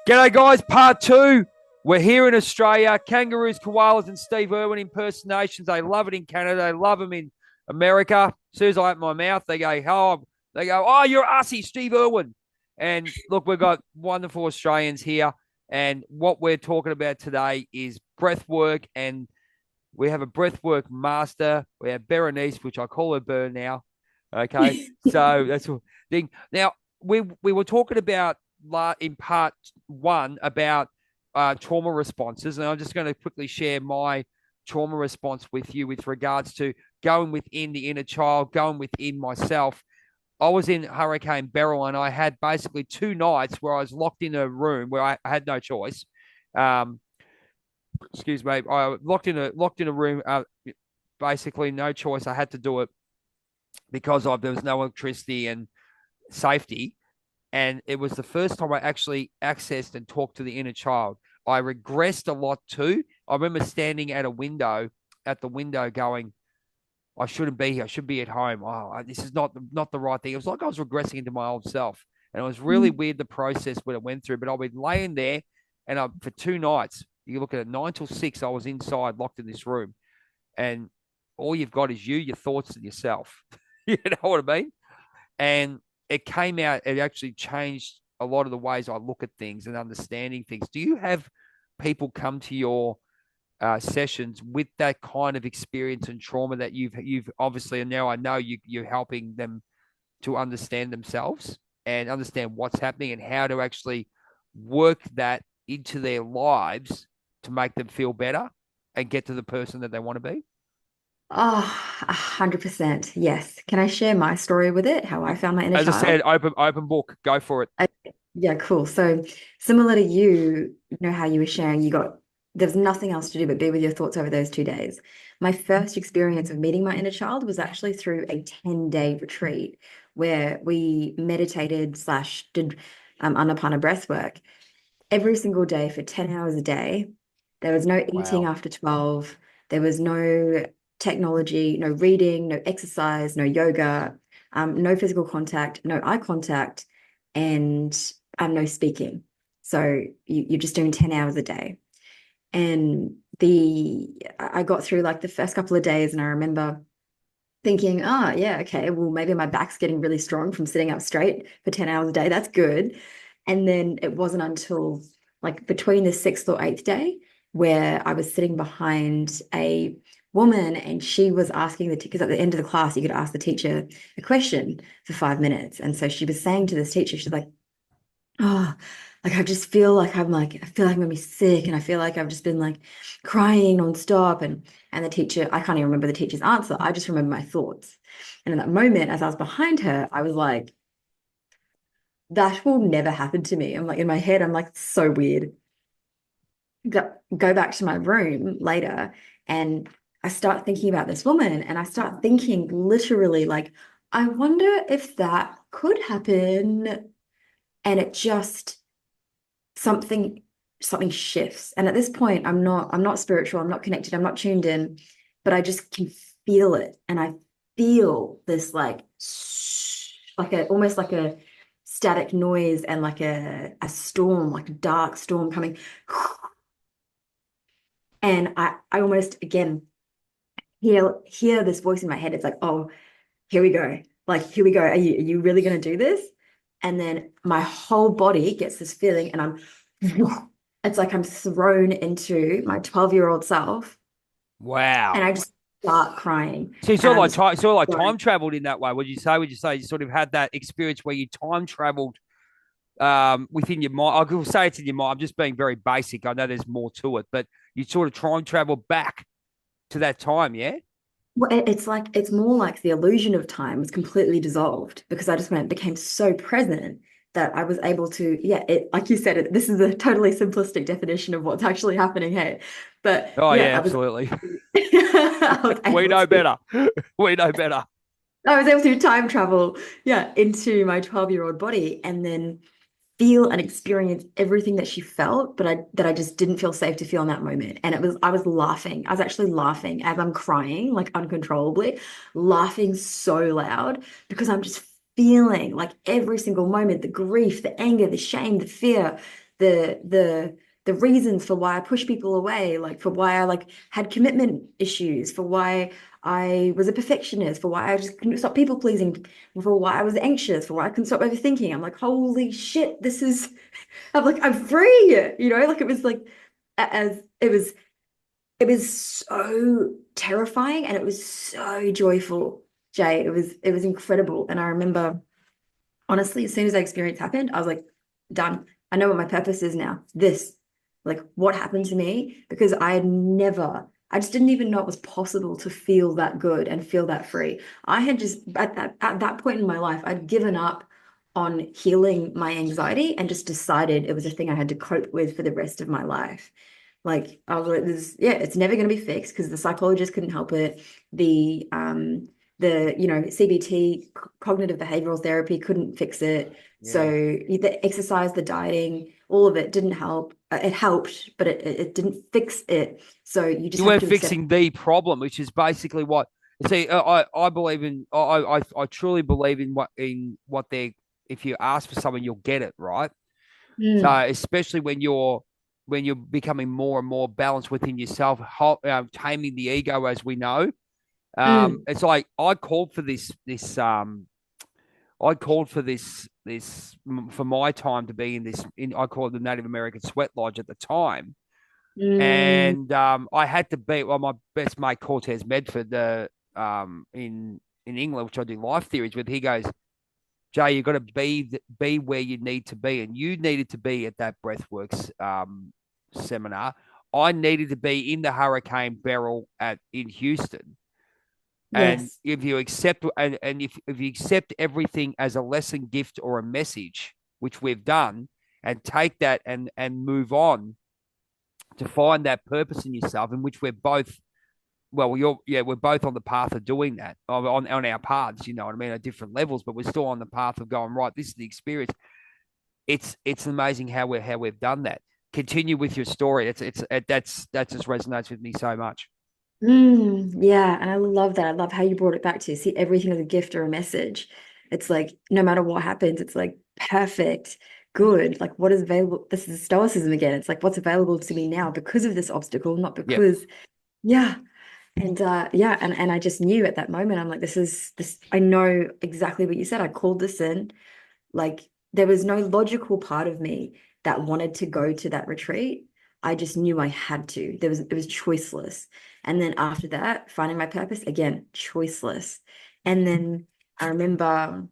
G'day, guys. Part two. We're here in Australia. Kangaroos, koalas, and Steve Irwin impersonations. They love it in Canada. They love them in America. As soon as I open my mouth, oh, you're Aussie, Steve Irwin. And look, we've got wonderful Australians here. And what we're talking about today is breath work. And we have a breathwork master. We have Berenice, which I call her Bern now. Okay. So that's the thing. Now, we were talking about in part one about trauma responses, and I'm just going to quickly share my trauma response with you with regards to going within the inner child, going within myself. I was in Hurricane Beryl, and I had basically 2 nights where I was locked in a room where I had no choice. Excuse me, I locked in a room. Basically, no choice. I had to do it because there was no electricity and safety. And it was the first time I actually accessed and talked to the inner child. I regressed a lot too. I remember standing at the window going, I shouldn't be here. I should be at home. Oh, this is not the right thing. It was like I was regressing into my old self. And it was really weird, the process when it went through. But I've been laying there and for 2 nights, you look at it, 9 till 6, I was inside locked in this room. And all you've got is your thoughts and yourself. You know what I mean? And it came out, it actually changed a lot of the ways I look at things and understanding things. Do you have people come to your sessions with that kind of experience and trauma that you've obviously, and now I know you're helping them to understand themselves and understand what's happening and how to actually work that into their lives to make them feel better and get to the person that they want to be? Oh, 100%. Yes. Can I share my story with it? How I found my inner As I child? said, open book, go for it. Yeah, cool. So similar to you know how you were sharing, there's nothing else to do but be with your thoughts over those 2 days. My first experience of meeting my inner child was actually through a 10-day retreat where we meditated slash did Anapana breath work every single day for 10 hours a day. There was no eating Wow. after 12. There was no technology, no reading, no exercise, no yoga, no physical contact, no eye contact, and no speaking. So you're just doing 10 hours a day. And I got through like the first couple of days, and I remember thinking, oh, yeah, okay, well, maybe my back's getting really strong from sitting up straight for 10 hours a day. That's good. And then it wasn't until like between the sixth or eighth day where I was sitting behind a woman and she was asking because at the end of the class, you could ask the teacher a question for 5 minutes. And so she was saying to this teacher, she's like, oh, like I just feel like I feel like I'm gonna be sick, and I feel like I've just been like crying nonstop. And the teacher, I can't even remember the teacher's answer. I just remember my thoughts. And in that moment, as I was behind her, I was like, that will never happen to me. I'm like in my head, I'm like, so weird. Go back to my room later and I start thinking about this woman and I start thinking literally like, I wonder if that could happen. And it just something something shifts. And at this point, I'm not spiritual, I'm not connected, I'm not tuned in, but I just can feel it. And I feel this like a almost like a static noise and like a storm, like a dark storm coming. And I almost again hear this voice in my head. It's like, oh, here we go. Like, here we go. Are you really gonna do this? And then my whole body gets this feeling, and it's like I'm thrown into my 12-year-old self, and Wow. I just start crying. So you And sort of I'm like just time, sort of like going, time traveled in that way. Would you say? Would you say you sort of had that experience where you time traveled within your mind? I could say it's in your mind. I'm just being very basic. I know there's more to it, but you sort of time travel back to that time. Yeah. well, it's like it's more like the illusion of time was completely dissolved because I just went became so present that I was able to, yeah, it like you said, this is a totally simplistic definition of what's actually happening. Hey, but Oh yeah, yeah, I was absolutely. I was We able know to. better. We know better. I was able to time travel, yeah, into my 12-year-old body and then feel and experience everything that she felt, but I just didn't feel safe to feel in that moment. And I was laughing. I was actually laughing as I'm crying, like uncontrollably, laughing so loud because I'm just feeling like every single moment, the grief, the anger, the shame, the fear, the reasons for why I push people away, like for why I like had commitment issues, for why I was a perfectionist, for why I just couldn't stop people pleasing, for why I was anxious, for why I couldn't stop overthinking. I'm like, holy shit, this is I'm like, I'm free, like it was like as it was so terrifying and it was so joyful, Jay. It was incredible. And I remember honestly, as soon as that experience happened, I was like, done. I know what my purpose is now. This, like what happened to me, because I just didn't even know it was possible to feel that good and feel that free. I had just at that point in my life, I'd given up on healing my anxiety and just decided it was a thing I had to cope with for the rest of my life. Like I was like, this, yeah, it's never going to be fixed because the psychologist couldn't help it. The CBT, cognitive behavioral therapy, couldn't fix it. So Yeah. the exercise, the dieting, all of it didn't help. It helped, but it didn't fix it. So you just You have weren't to accept. fixing the problem, which is basically what. See, I believe in. I truly believe in what they. If you ask for something, you'll get it, right. So Mm, especially when you're becoming more and more balanced within yourself, taming the ego, as we know. mm, It's like I called for this for my time to be in this. I call it the Native American Sweat Lodge at the time, mm. and I had to be. Well, my best mate Cortez Medford, in England, which I do life theories with. He goes, Jay, you've got to be where you need to be, and you needed to be at that Breathworks seminar. I needed to be in the Hurricane Beryl in Houston. And Yes. if you accept and if you accept everything as a lesson, gift, or a message, which we've done, and take that and move on to find that purpose in yourself, in which we're both well, we're both on the path of doing that on our paths, you know what I mean, at different levels, but we're still on the path of going right. This is the experience. It's amazing how we've done that. Continue with your story. That just resonates with me so much. Yeah, and I love that. I love how you brought it back to see everything as a gift or a message. It's like no matter what happens, it's like perfect, good. Like what is available? This is stoicism again. It's like what's available to me now because of this obstacle, not Yep. because, yeah. And yeah, and I just knew at that moment, I'm like, this, I know exactly what you said. I called this in. Like there was no logical part of me that wanted to go to that retreat. I just knew I had to. It was choiceless. And then after that, finding my purpose, again, choiceless. And then I remember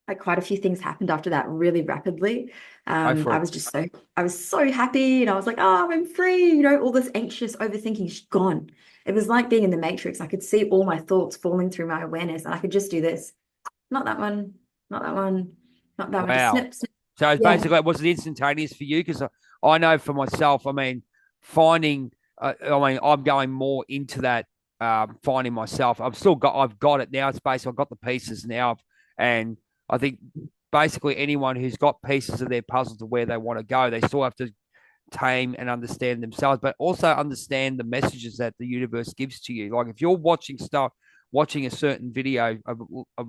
like quite a few things happened after that really rapidly. Go for I it. was just so I was so happy and I was like, oh, I'm free, all this anxious overthinking is gone. It was like being in the Matrix. I could see all my thoughts falling through my awareness and I could just do this. Not that one, not that one, not that one. Just Wow. snip, snip. So it's Yeah. basically, was it instantaneous for you? Because I know for myself, I mean, finding, I'm going more into that, finding myself. I've got it now. It's basically, I've got the pieces now. And I think basically anyone who's got pieces of their puzzle to where they want to go, they still have to tame and understand themselves, but also understand the messages that the universe gives to you. Like if you're watching a certain video of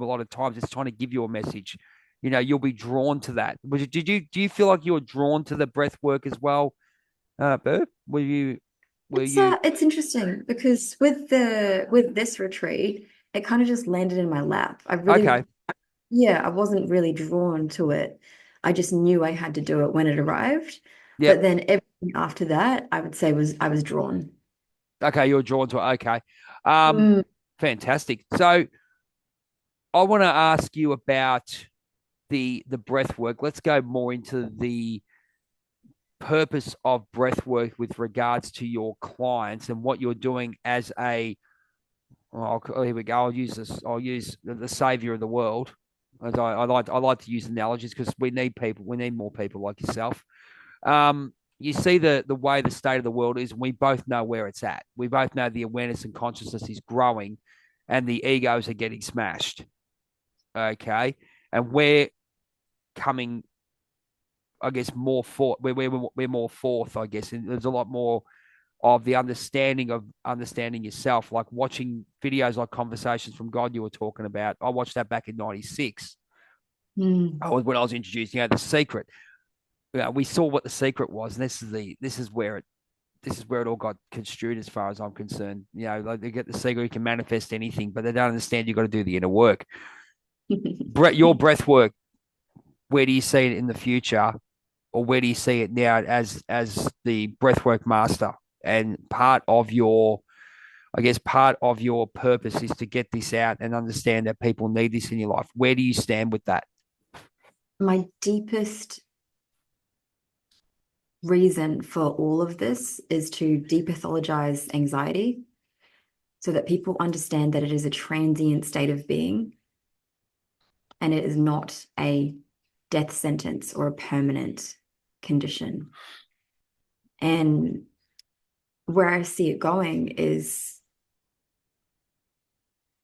a lot of times, it's trying to give you a message. You'll be drawn to that. Do you feel like you were drawn to the breath work as well, Bert? Were you It's interesting because with this retreat, it kind of just landed in my lap. okay? Yeah, I wasn't really drawn to it. I just knew I had to do it when it arrived. Yep. But then everything after that, I would say was I was drawn. Okay, you're drawn to it. Okay. Um, Mm, fantastic. So I want to ask you about the breath work. Let's go more into the purpose of breath work with regards to your clients and what you're doing as here we go. I'll use this. I'll use the savior of the world. As I like to use analogies because we need people. We need more people like yourself. You see the way the state of the world is. We both know where it's at. We both know the awareness and consciousness is growing, and the egos are getting smashed. Okay, and we're coming, I guess, more forth. We're more forth, I guess, and there's a lot more of the understanding of understanding yourself, like watching videos like Conversations from God you were talking about. I watched that back in '96. mm, When I was introduced, The Secret. we saw what the secret was, and this is where it all got construed as far as I'm concerned. Like they get the secret, you can manifest anything, but they don't understand you've got to do the inner work. Your breath work, where do you see it in the future, or where do you see it now as the breathwork master? And part of your purpose is to get this out and understand that people need this in your life. Where do you stand with that? My deepest reason for all of this is to depathologize anxiety so that people understand that it is a transient state of being and it is not a death sentence or a permanent condition. And where I see it going is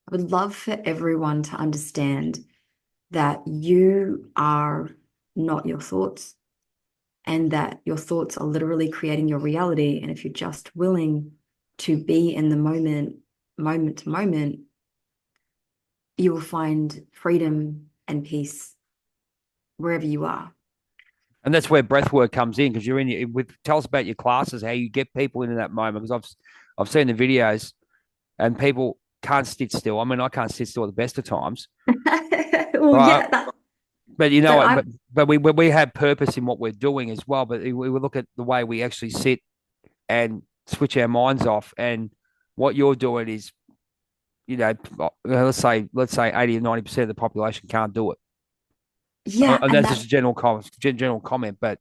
I would love for everyone to understand that you are not your thoughts and that your thoughts are literally creating your reality. And if you're just willing to be in the moment, moment to moment, you will find freedom and peace wherever you are. And that's where breath work comes in, because you're tell us about your classes, how you get people into that moment. Because I've seen the videos and people can't sit still. I mean, I can't sit still at the best of times. Well, Right? yeah. But you know So what? But we have purpose in what we're doing as well. But we look at the way we actually sit and switch our minds off. And what you're doing is, let's say 80 or 90% of the population can't do it. yeah, And and that's just that, a general comment. But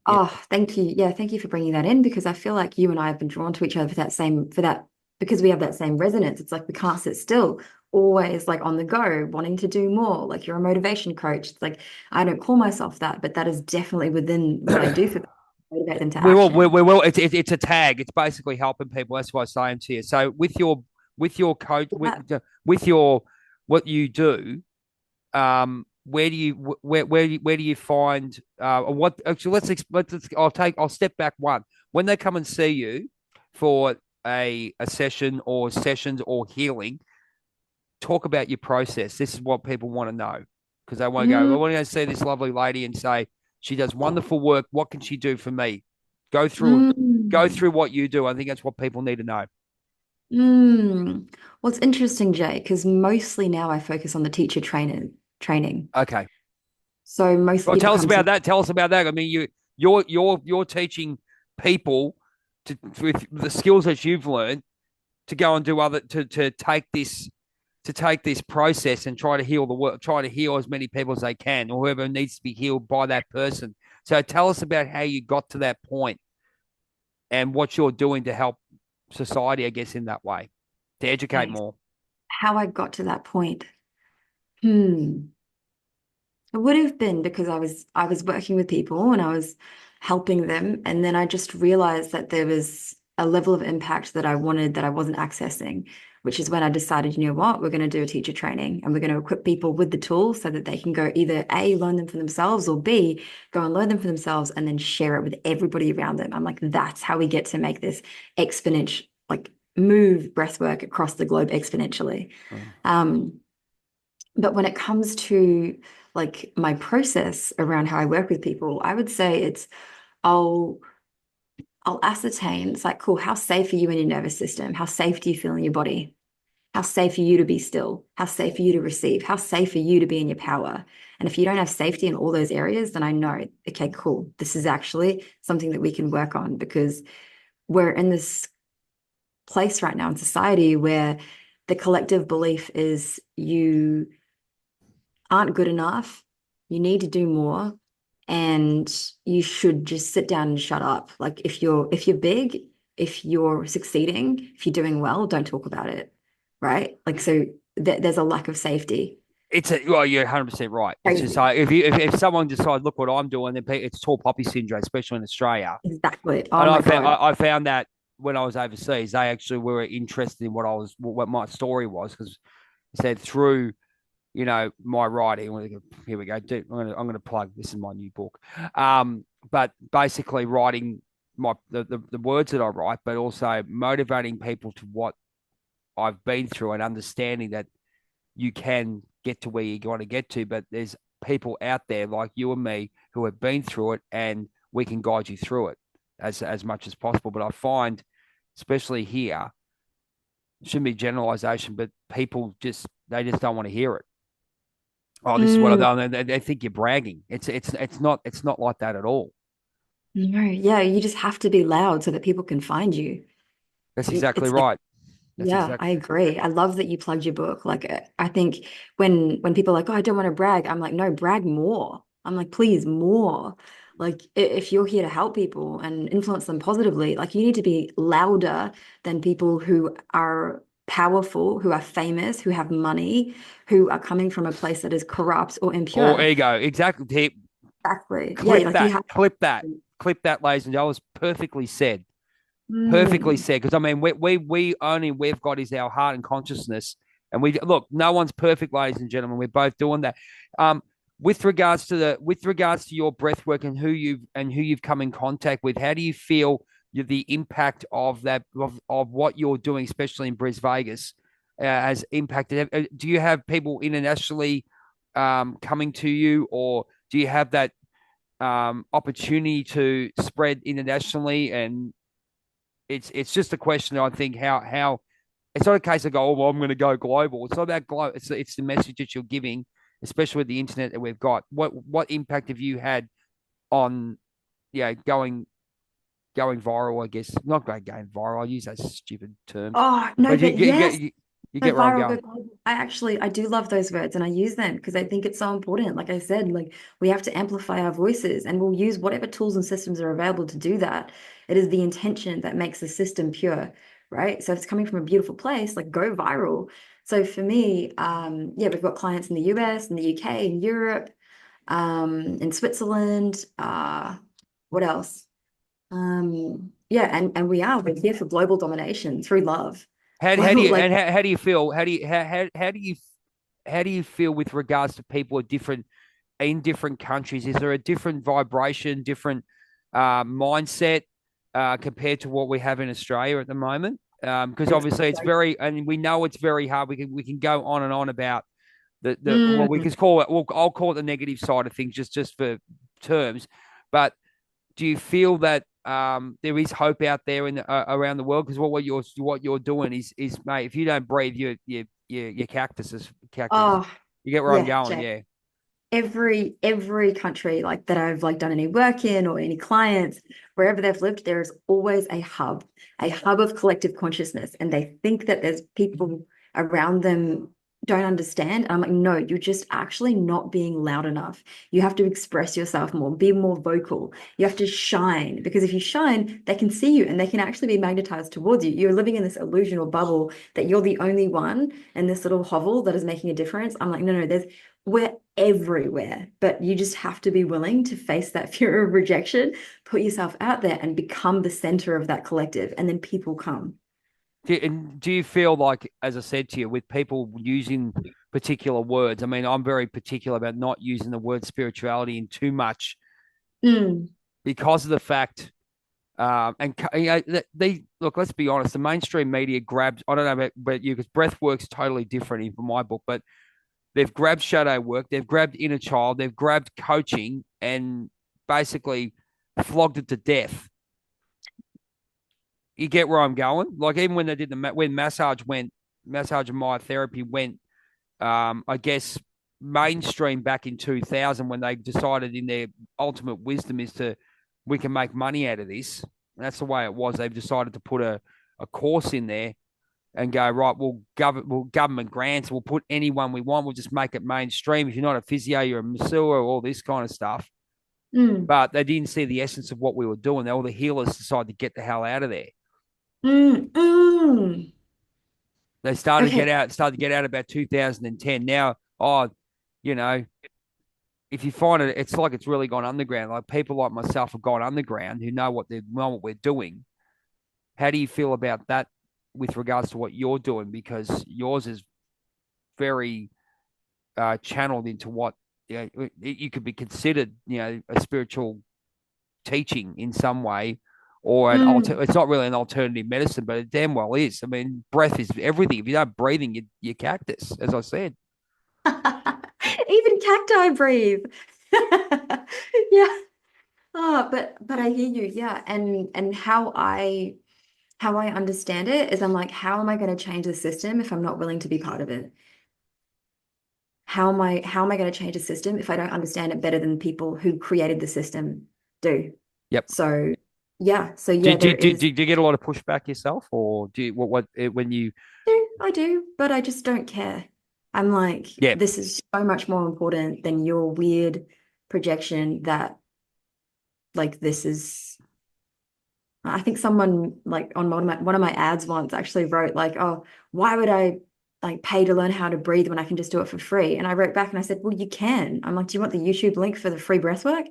yeah, oh, thank you. Yeah, thank you for bringing that in because I feel like you and I have been drawn to each other for that, because we have that same resonance. It's like we can't sit still, always like on the go, wanting to do more. Like you're a motivation coach. It's like I don't call myself that, but that is definitely within what I do for people, motivate them to action. we will. It's a tag. It's basically helping people. That's what I'm saying to you. So with your coach Yeah. with your what you do, where do you find what actually I'll step back one. When they come and see you for a session or sessions or healing, talk about your process. This is what people want to know, because they want to go, I Mm, want to go see this lovely lady and say she does wonderful work. What can she do for me? Go through go mm, through what you do. I think that's what people need to know. mm. Well, it's interesting, Jay, because mostly now I focus on the teacher trainer training. Okay. So most Well, people tell us come to about that. Tell us about that. I mean, you're teaching people to with the skills that you've learned to go and do other to take this process and try to heal the work, try to heal as many people as they can, or whoever needs to be healed by that person. So tell us about how you got to that point and what you're doing to help society, I guess, in that way, to educate okay, more. how I got to that point. Hmm. It would have been because I was working with people and I was helping them, and then I just realized that there was a level of impact that I wanted that I wasn't accessing, which is when I decided, you know what, we're going to do a teacher training and we're going to equip people with the tools so that they can go either A, learn them for themselves, or B, go and learn them for themselves and then share it with everybody around them. I'm like, that's how we get to make this exponential, like move breathwork across the globe exponentially. Mm. Um, but when it comes to like my process around how I work with people, I would say it's I'll I'll ascertain, it's like, cool, how safe are you in your nervous system? How safe do you feel in your body? How safe are you to be still? How safe are you to receive? How safe are you to be in your power? And if you don't have safety in all those areas, then I know, okay, cool. This is actually something that we can work on because we're in this place right now in society where the collective belief is you aren't good enough. You need to do more. And you should just sit down and shut up. Like if you're big, if you're succeeding, if you're doing well, don't talk about it. Right? Like so there's a lack of safety. Well, you're 100% right. It's just Crazy. like if someone decides, look what I'm doing, then it's tall poppy syndrome, especially in Australia. Exactly. Oh And my God. I found that when I was overseas, they actually were interested in what my story was, because it said through my writing. Here we go. I'm gonna plug. This is my new book. But basically writing the words that I write, but also motivating people to what I've been through and understanding that you can get to where you want to get to, but there's people out there like you and me who have been through it, and we can guide you through it as much as possible. But I find, especially here, it shouldn't be generalization, but people they just don't want to hear it. Oh, this is what I've Mm, done. They think you're bragging. It's not like that at all. no, yeah, you just have to be loud so that people can find you. That's exactly It's like, right. That's yeah, exactly. I agree. I love that you plugged your book. Like, I think when people are like, oh, I don't want to brag, I'm like, no, brag more. I'm like, please, more. Like, if you're here to help people and influence them positively, like, you need to be louder than people who are powerful, who are famous, who have money, who are coming from a place that is corrupt or Or impure. ego. Exactly. Exactly. Yeah, Clip like you that. have. Clip that. Clip that, ladies and gentlemen. That was perfectly said. Perfectly Mm. said. Because I mean, we only we've got is our heart and consciousness, and we look. No one's perfect, ladies and gentlemen. We're both doing that. Um, with regards to your breath work and who you've come in contact with, how do you feel the impact of that of what you're doing, especially in Brisbane, Vegas, has impacted? Do you have people internationally coming to you, or do you have that opportunity to spread internationally? And it's just a question. I think how it's not a case of go, oh, well, I'm going to go global. It's not about global. It's the message that you're giving, especially with the internet that we've got. What impact have you had on going viral? I guess not going viral. I use those stupid terms, Oh, no, but you but get you get yes. you Go get where I'm viral, go going. global. I do love those words and I use them because I think it's so important. Like I said, like we have to amplify our voices and we'll use whatever tools and systems are available to do that. It is the intention that makes the system pure, right? So if it's coming from a beautiful place, like go viral. So for me, yeah, we've got clients in the US, in the UK, in Europe, in Switzerland, what else? Yeah, and we're here for global domination through love. How do Well, you like and how do you feel? How do you feel with regards to people at different in different countries? Is there a different vibration, different mindset compared to what we have in Australia at the moment? Because it's obviously it's very, and we know it's very hard. We can go on and on about the well, we mm, can call it. Well, I'll call it the negative side of things, just for terms. But do you feel that there is hope out there in around the world? Because what you're doing is mate, if you don't breathe, your cactus is cactus. oh You get where I'm yeah, going, Jake. yeah. Every country like that I've like done any work in or any clients, wherever they've lived, there is always a hub of collective consciousness. And they think that there's people around them don't understand. And I'm like, no, you're just actually not being loud enough. You have to express yourself more, be more vocal. You have to shine because if you shine, they can see you and they can actually be magnetized towards you. You're living in this illusional bubble that you're the only one in this little hovel that is making a difference. I'm like, no, no, we're everywhere, but you just have to be willing to face that fear of rejection, put yourself out there and become the center of that collective, and then people come. Do you feel like, as I said to you, with people using particular words? I mean, I'm very particular about not using the word spirituality in too much Mm, because of the fact. And they look. Let's be honest. The mainstream media grabs. I don't know about you, because breathwork's totally different in my book. But they've grabbed shadow work. They've grabbed inner child. They've grabbed coaching and basically flogged it to death. You get where I'm going? Like even when they did when massage and myotherapy went, I guess mainstream back in 2000 when they decided in their ultimate wisdom is to we can make money out of this. And that's the way it was. They've decided to put a course in there and go right. We'll government grants. We'll put anyone we want. We'll just make it mainstream. If you're not a physio, you're a masseur, all this kind of stuff. mm, But they didn't see the essence of what we were doing. All the healers decided to get the hell out of there. mm. They started to Okay. get out, about 2010. Now, you know, if you find it, it's like it's really gone underground. Like people like myself have gone underground who know what we're doing. How do you feel about that with regards to what you're doing? Because yours is very channeled into what you could be considered, a spiritual teaching in some way, or Mm. it's not really an alternative medicine, but it damn well is. I mean, breath is everything. If you're not breathing, you're cactus, as I said. Even cacti breathe. Yeah. Oh, but I hear you. Yeah. And how I understand it is I'm like, how am I going to change the system if I'm not willing to be part of it? How am I going to change the system if I don't understand it better than people who created the system do? Yep. So yeah, Do, do, there do, is. do you get a lot of pushback yourself, or do you, when you? I do, but I just don't care. I'm like, Yeah. this is so much more important than your weird projection that like this is. I think someone like on one of my ads once actually wrote like, "Oh, why would I like pay to learn how to breathe when I can just do it for free?" And I wrote back and I said, "Well, you can." I'm like, "Do you want the YouTube link for the free breathwork?"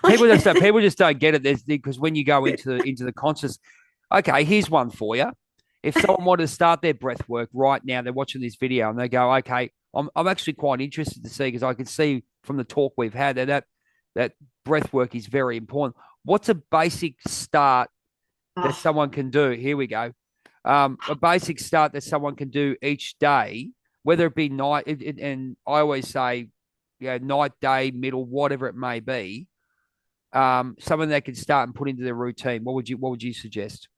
Like, People just don't get it. Because when you go into the conscious, okay, here's one for you. If someone wanted to start their breath work right now, they're watching this video and they go, okay, I'm actually quite interested to see, because I can see from the talk we've had that breath work is very important. What's a basic start that oh, someone can do? Here we go. A basic start that someone can do each day, whether it be night, and I always say, night, day, middle, whatever it may be, someone they can start and put into their routine. What would you suggest?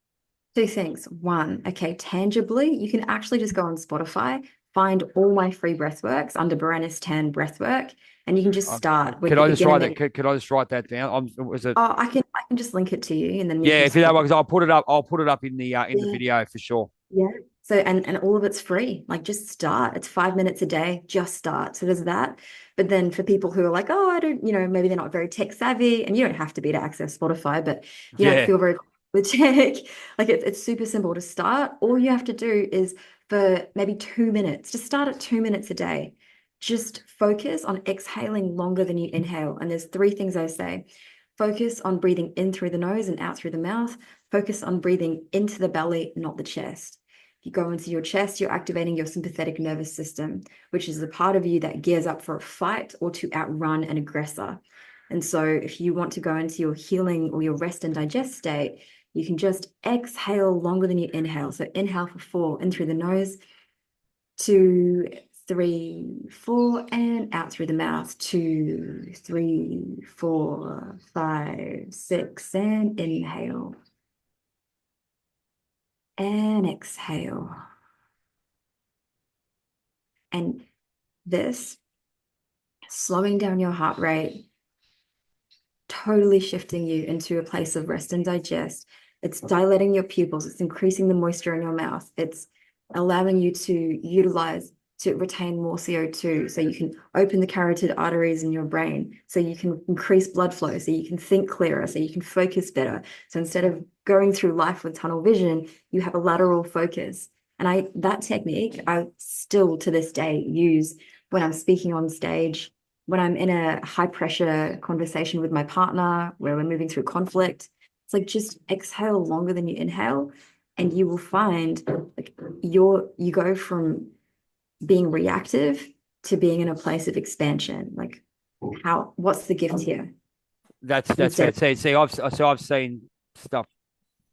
two things. One, okay, tangibly, you can actually just go on Spotify, find all my free breathworks under Berenice 10 breathwork, and you can just start with Could the I just beginner write that? med. Could I just write that down? Was it? Oh, I can just link it to you, and then you Yeah, can if you just know, look. because I'll put it up. I'll put it up in the Yeah. video for sure. Yeah. So and all of it's free. Like just start. It's 5 minutes a day. Just start. So there's that. But then for people who are like, oh, I don't, maybe they're not very tech savvy, and you don't have to be to access Spotify, but if you don't Yeah, feel very with tech, like it's super simple to start. All you have to do is for maybe 2 minutes, just start at 2 minutes a day. Just focus on exhaling longer than you inhale. And there's three things I say. Focus on breathing in through the nose and out through the mouth. Focus on breathing into the belly, not the chest. If you go into your chest, you're activating your sympathetic nervous system, which is the part of you that gears up for a fight or to outrun an aggressor. And so, if you want to go into your healing or your rest and digest state, you can just exhale longer than you inhale. So, inhale for 4 in through the nose, 2, 3, 4, and out through the mouth, 2, 3, 4, 5, 6, and inhale and exhale. And this, slowing down your heart rate, totally shifting you into a place of rest and digest. It's dilating your pupils, it's increasing the moisture in your mouth, it's allowing you to retain more CO2 so you can open the carotid arteries in your brain, so you can increase blood flow, so you can think clearer, so you can focus better. So instead of going through life with tunnel vision, you have a lateral focus. And that technique I still to this day use when I'm speaking on stage, when I'm in a high pressure conversation with my partner where we're moving through conflict. It's like just exhale longer than you inhale, and you will find like you go from being reactive to being in a place of expansion. Like what's the gift here? that's Instead fair. of I've seen stuff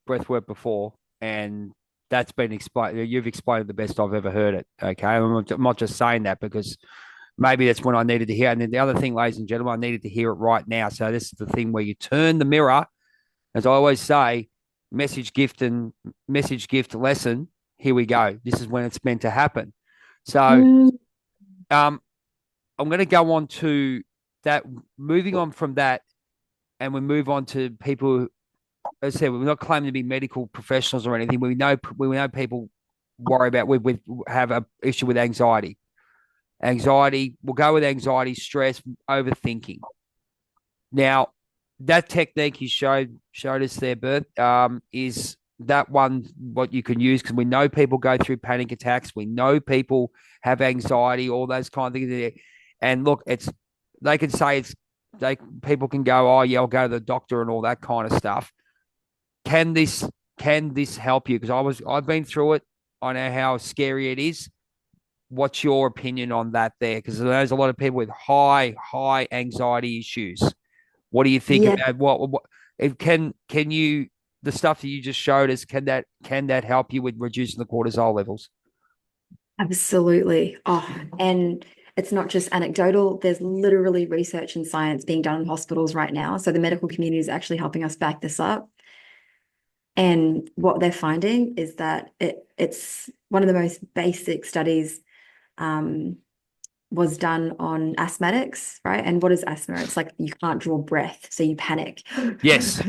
breath work before, and that's been explained. You've explained it the best I've ever heard it. Okay, I'm not just saying that because maybe that's when I needed to hear. And then the other thing, ladies and gentlemen, I needed to hear it right now. So this is the thing where you turn the mirror, as I always say, message gift lesson. Here we go. This is when it's meant to happen. So mm, um, I'm going to go on to that. Moving on from that, and we move on to people. As I said, we're not claiming to be medical professionals or anything. We know people worry about we have a issue with anxiety. Anxiety, we'll go with anxiety, stress, overthinking. Now, that technique you showed us there, Bert, is that one what you can use, because we know people go through panic attacks. We know people have anxiety, all those kind of things. And look, they can say people can go, oh yeah, I'll go to the doctor and all that kind of stuff. Can this help you? Because I've been through it. I know how scary it is. What's your opinion on that there? Because there's a lot of people with high anxiety issues. What do you think yeah, about what it can you the stuff that you just showed us, can that help you with reducing the cortisol levels? absolutely. Oh, and It's not just anecdotal. There's literally research and science being done in hospitals right now. So the medical community is actually helping us back this up. And what they're finding is that it's one of the most basic studies was done on asthmatics, right? And what is asthma? It's like you can't draw breath, so you panic. Yes.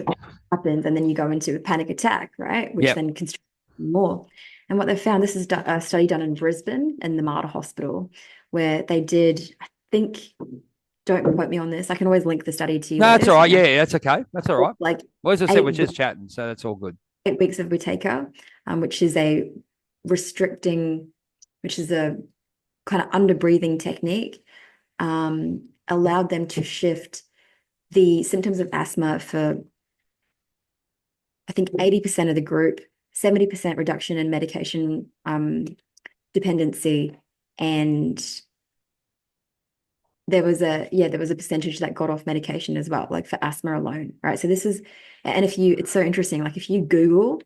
Happens, and then you go into a panic attack, right? Which Yep. then constricts more. And what they found, this is a study done in Brisbane in the Mater Hospital, where they did, I think, don't quote me on this. I can always link the study to you No, later that's all if you right. know. Yeah, that's okay. That's all right. Like Well, as I said, eight we're just chatting, so that's all good. 8 weeks of Whitefeather, which is a restricting, which is a kind of under breathing technique, allowed them to shift the symptoms of asthma for, I think, 80% of the group, 70% reduction in medication dependency, and there was a percentage that got off medication as well, like for asthma alone, right? So this is, and it's so interesting, like if you Google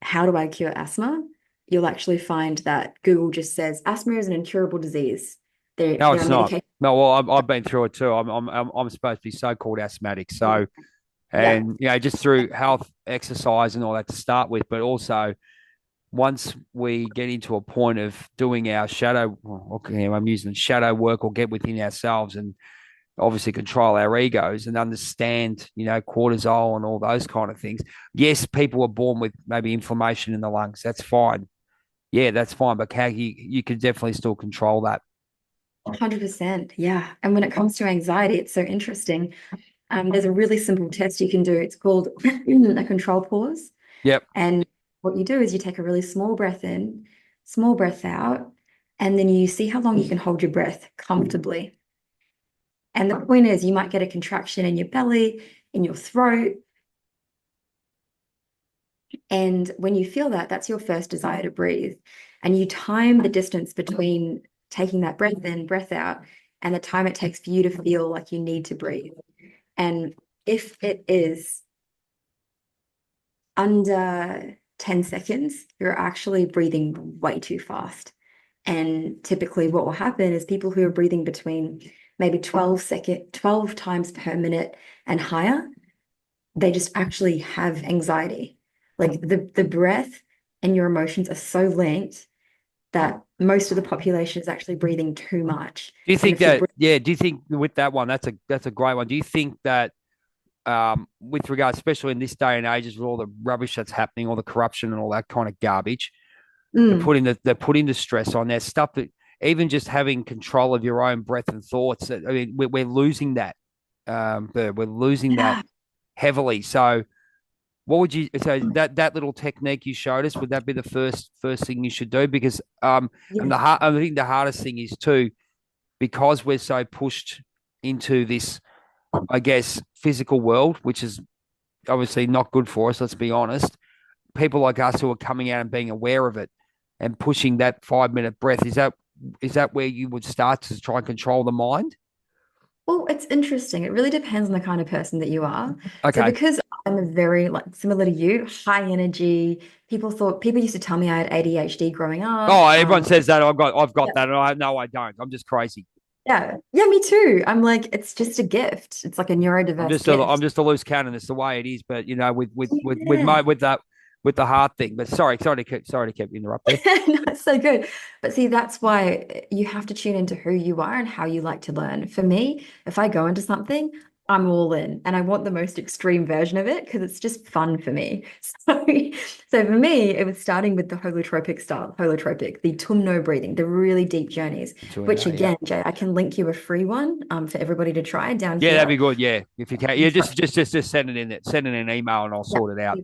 how do I cure asthma, you'll actually find that Google just says asthma is an incurable disease. No, There are it's not. medications. No, well, I've been through it too. I'm supposed to be so-called asthmatic. So, Yeah, and just through health, exercise, and all that to start with, but also once we get into a point of doing our shadow, okay, I'm using shadow work, or get within ourselves and obviously control our egos and understand, cortisol and all those kind of things. Yes, people are born with maybe inflammation in the lungs. That's fine. Yeah, that's fine. But how you can definitely still control that. 100%. Yeah. And when it comes to anxiety, it's so interesting. There's a really simple test you can do. It's called a control pause. Yep. And what you do is you take a really small breath in, small breath out, and then you see how long you can hold your breath comfortably. And the point is, you might get a contraction in your belly, in your throat. And when you feel that, that's your first desire to breathe. And you time the distance between taking that breath in, breath out, and the time it takes for you to feel like you need to breathe. And if it is under 10 seconds, you're actually breathing way too fast. And typically what will happen is people who are breathing between maybe 12 times per minute and higher, they just actually have anxiety. Like the breath and your emotions are so linked that most of the population is actually breathing too much. Do you And think if you're that? Yeah. Do you think with that one? That's a great one. Do you think that with regards, especially in this day and age, with all the rubbish that's happening, all the corruption and all that kind of garbage, they're putting the stress on. There's stuff that even just having control of your own breath and thoughts. I mean, we're losing that. We're losing that yeah, heavily. So, what would you? So that little technique you showed us, would that be the first thing you should do? Because and yeah. I think the hardest thing is too, because we're so pushed into this, I guess, physical world, which is obviously not good for us. Let's be honest. People like us who are coming out and being aware of it and pushing that 5 minute breath, is that where you would start to try and control the mind? Well, it's interesting. It really depends on the kind of person that you are. So Okay. because I'm a very like similar to you, high energy, people used to tell me I had ADHD growing up. Oh, everyone says that. I've got Yeah, that, and I no, I don't. I'm just crazy. yeah, me too. I'm like, it's just a gift. It's like a I'm neurodiverse just a I'm gift. just a loose cannon. It's the way it is. But Yeah. with the heart thing. But sorry to keep interrupting. No, it's so good. But see, that's why you have to tune into who you are and how you like to learn. For me, if I go into something, I'm all in and I want the most extreme version of it because it's just fun for me. So for me, it was starting with the holotropic, the tumno breathing, the really deep journeys, which Yeah. again, Jay, I can link you a free one for everybody to try down Yeah, that'd here. be good. Yeah, if you can. Yeah, just send it in. Send it in an email, and I'll Yeah. sort it out.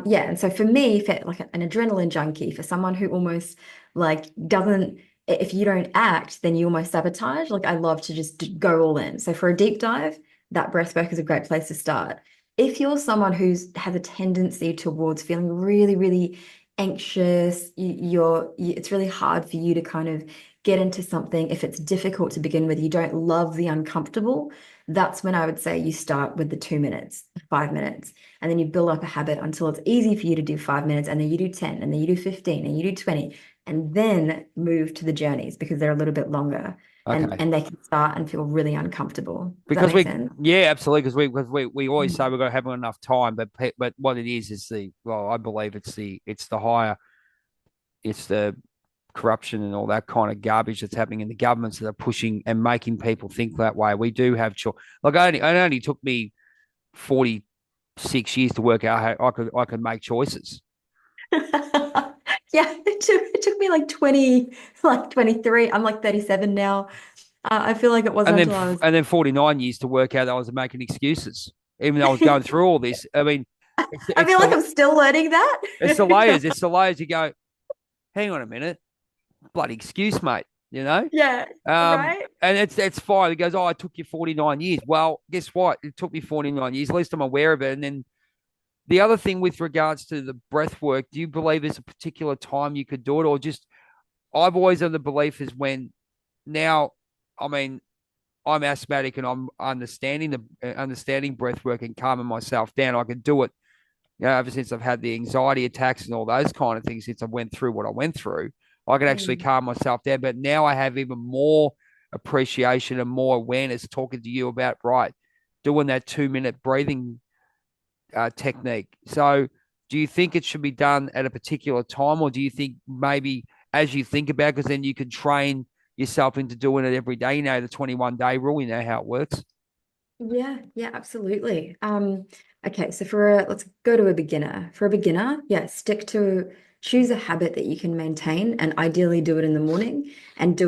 Yeah, and so for me, for like an adrenaline junkie, for someone who almost like doesn't, if you don't act, then you almost sabotage. Like I love to just go all in. So for a deep dive, that breath work is a great place to start. If you're someone who's has a tendency towards feeling really, really anxious, it's really hard for you to kind of get into something. If it's difficult to begin with, you don't love the uncomfortable. That's when I would say you start with the 2 minutes, 5 minutes. And then you build up a habit until it's easy for you to do 5 minutes, and then you do 10, and then you do 15, and you do 20. and then move to the journeys because they're a little bit longer Okay. and they can start and feel really uncomfortable. Does that Because make sense? yeah, absolutely. Because we always say Mm. we're going to have enough time, but what it is I believe it's the higher, it's the corruption and all that kind of garbage that's happening in the governments that are pushing and making people think that way. We do have choice. Like it only took me 46 years to work out how I could make choices. Yeah, it took me like 20, like 23. I'm like 37 now. I feel like it And wasn't then until I was. 49 years to work out that I was making excuses, even though I was going through all this. I mean, it's I it's feel like the I'm still learning that. it's the layers. It's the layers. You go, hang on a minute, bloody excuse, mate. You know. Yeah, right? And it's fine. It goes, oh, it took you 49 years. Well, guess what? It took me 49 years. At least I'm aware of it. And then the other thing with regards to the breath work, do you believe there's a particular time you could do it, or just I've always had the belief is when now, I mean, I'm asthmatic and I'm understanding breath work and calming myself down. I can do it, ever since I've had the anxiety attacks and all those kind of things, since I went through what I went through, I can actually Mm. calm myself down. But now I have even more appreciation and more awareness talking to you about, right, doing that 2 minute breathing technique. So, do you think it should be done at a particular time, or do you think maybe as you think about, because then you can train yourself into doing it every day? You know, the 21-day rule, you know how it works. Yeah, yeah, absolutely. Okay, so let's go to a beginner. For a beginner, yeah, choose a habit that you can maintain and ideally do it in the morning and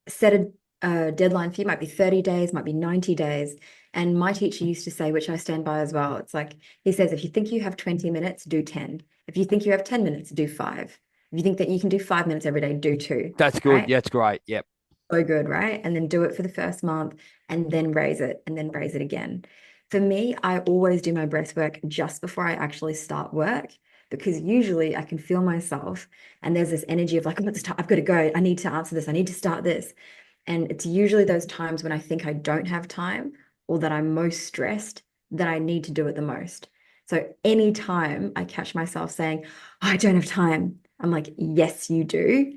set a deadline for you. Might be 30 days, might be 90 days. And my teacher used to say, which I stand by as well, it's like he says, if you think you have 20 minutes, do 10. If you think you have 10 minutes, do five. If you think that you can do 5 minutes every day, do two, That's good. right? Yeah, it's great. Yep. So good, right? And then do it for the first month and then raise it and then raise it again. For me, I always do my breath work just before I actually start work because usually I can feel myself and there's this energy of like, oh, I've got to go. I need to answer this. I need to start this. And it's usually those times when I think I don't have time or that I'm most stressed that I need to do it the most. So anytime I catch myself saying, oh, I don't have time, I'm like, yes, you do.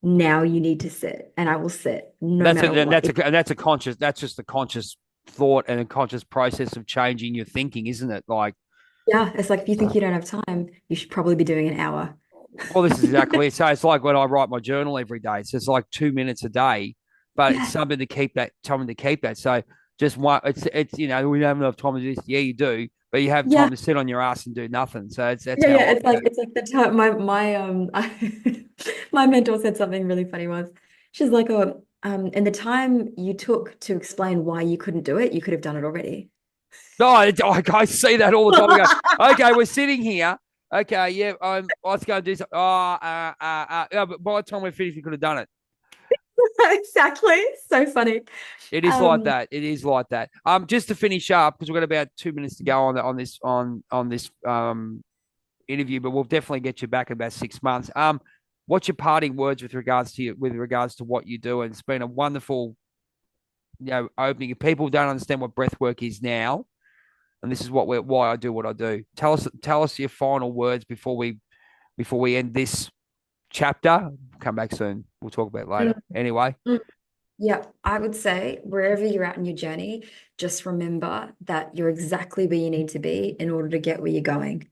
Now you need to sit, and I will sit no That's a matter and what. that's a conscious. That's just a conscious thought and a conscious process of changing your thinking, isn't it? Like, Yeah, it's like if you think you don't have time, you should probably be doing an hour. well, this is exactly it. So it's like when I write my journal every day. So it's like 2 minutes a day, but it's Yeah, something to keep that time to keep that. So just one, it's we don't have enough time to do this. Yeah, you do, but you have yeah, time to sit on your ass and do nothing. So that's yeah, how yeah. I look at it. It's like the time my mentor said something really funny once. She's like, oh, and the time you took to explain why you couldn't do it, you could have done it already. No, I see that all the time. I go, okay, we're sitting here. Okay, yeah, let's go and do something. But by the time we're finished, we could have done it. Exactly. So funny. It is like Um, that. It is like that. Just to finish up, because we've got about 2 minutes to go on this interview, but we'll definitely get you back in about 6 months. What's your parting words with regards to what you do? And it's been a wonderful, opening. If people don't understand what breath work is now, and this is why I do what I do. Tell us your final words before we end this chapter. Come back soon. We'll talk about it later. mm, Anyway, mm. Yeah, I would say wherever you're at in your journey, just remember that you're exactly where you need to be in order to get where you're going.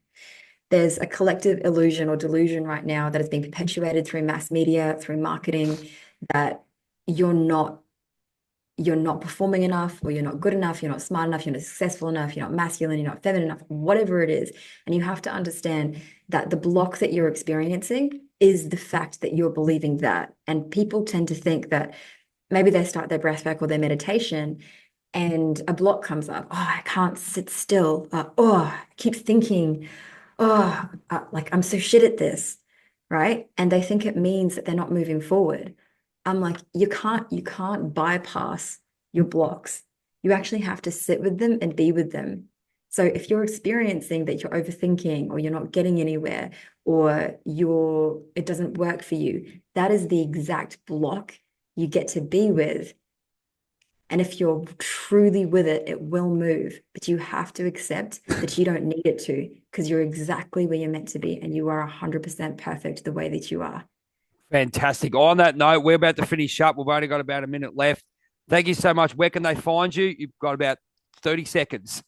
There's a collective illusion or delusion right now that has been perpetuated through mass media, through marketing, that you're not you're not performing enough, or you're not good enough, you're not smart enough, you're not successful enough, you're not masculine, you're not feminine enough, whatever it is. And you have to understand that the block that you're experiencing is the fact that you're believing that. And people tend to think that maybe they start their breath work or their meditation and a block comes up. Oh, I can't sit still. I keep thinking, like I'm so shit at this, right? And they think it means that they're not moving forward. I'm like, you can't bypass your blocks. You actually have to sit with them and be with them. So if you're experiencing that you're overthinking or you're not getting anywhere or it doesn't work for you, that is the exact block you get to be with. And if you're truly with it, it will move. But you have to accept that you don't need it to because you're exactly where you're meant to be and you are 100% perfect the way that you are. Fantastic. On that note, we're about to finish up. We've only got about a minute left. Thank you so much. Where can they find you? You've got about 30 seconds.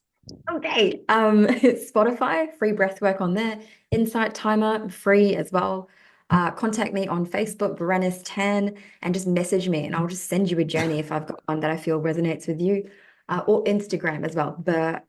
Okay. Spotify, free breathwork on there. Insight Timer, free as well. Contact me on Facebook, Berenice Tan, and just message me, and I'll just send you a journey if I've got one that I feel resonates with you. Or Instagram as well,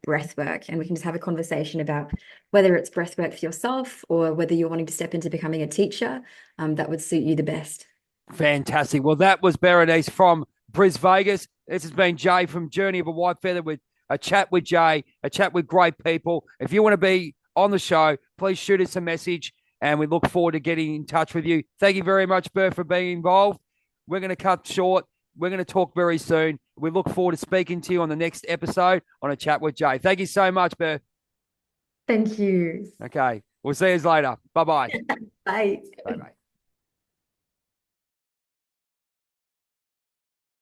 Breathwork, and we can just have a conversation about whether it's breathwork for yourself or whether you're wanting to step into becoming a teacher, that would suit you the best. Fantastic. Well, that was Berenice from Brisbane, Vegas. This has been Jay from Journey of a Whitefeather with a chat with Jay, a chat with great people. If you want to be on the show, please shoot us a message and we look forward to getting in touch with you. Thank you very much, Bert, for being involved. We're going to cut short. We're going to talk very soon. We look forward to speaking to you on the next episode on a chat with Jay. Thank you so much, Bert. Thank you. Okay. We'll see you later. Bye-bye. Bye. Bye-bye.